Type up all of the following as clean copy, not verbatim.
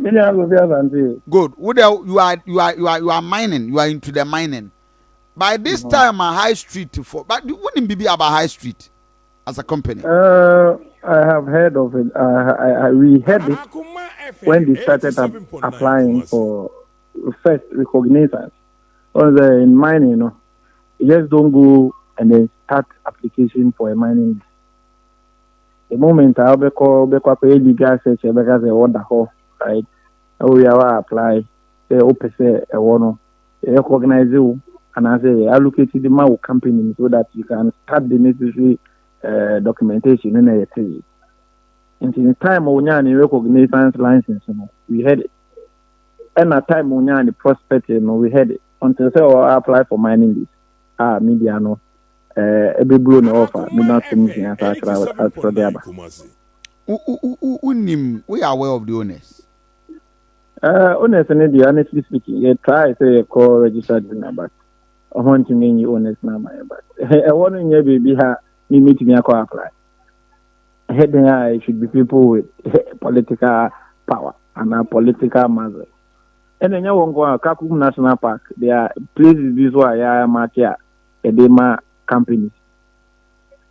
Good. You are mining. You are into the mining. By this time, a high street for, but you wouldn't be about high street as a company. I have heard of it. We heard it when they started applying for first recognition. In mining, you just don't go and then start application for a mining. The moment I'll be called legal search because they want the whole right. We have apply. They open a one. They recognize you and I say allocate the amount company so that you can start the necessary documentation in a tree. And in the time when you recognition license, we had it. And at time when you prospecting, we had it until say I apply for mining this. Media no. Every blue no offer. Me not finishing as for the other. We are aware of the owners. Owners, honestly speaking, you try say a call registered number. I want to mean you owners number, but I want to know baby how you meet me a call apply. Heading high should be people with political power and political muscle. And then you won't go to Kakum National Park. There are places this why I am at here. Edema companies.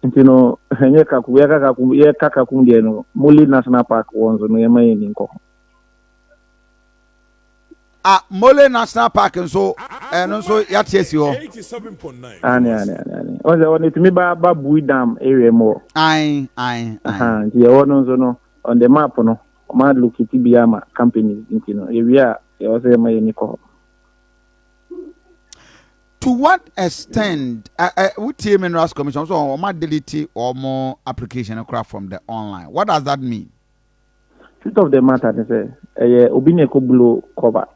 And you know, Kakum Muli National Park ones on the main in Mole National Park and so yes you 87.9. On it me Bui Dam area more. Aye. The on the map no mad look at Biama companies area also my Nico. To what extent would team and Ras Commission so more delete or more application craft from the online? What does that mean? Truth of the matter is Obine Kobulo cover.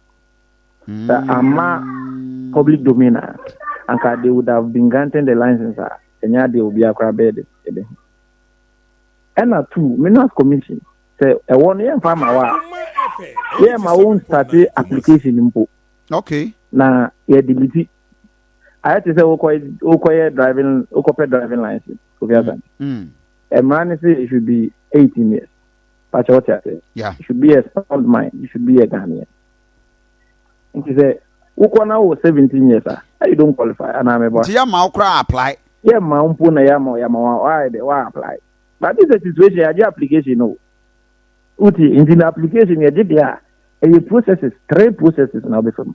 The Ama public domain and they would have been granted the license and yeah they will be a crab bed. And two, Minas Commission say a 1 year farmer yeah my own started application info. Okay. Now yeah delete. I had to say Okoye driving license. A man is it should be 18 years. That's what I say. Yeah. It should be a sound mind. You should be a Ghanaian. And he said, Ukwana was 17 years. I don't qualify. And I'm about. Yeah, Maukra apply. Yeah, Maumpuna Yama, why they were apply. But this is a situation, I application. No. Uti, in the application, you did there. And you processes, 3 processes now before.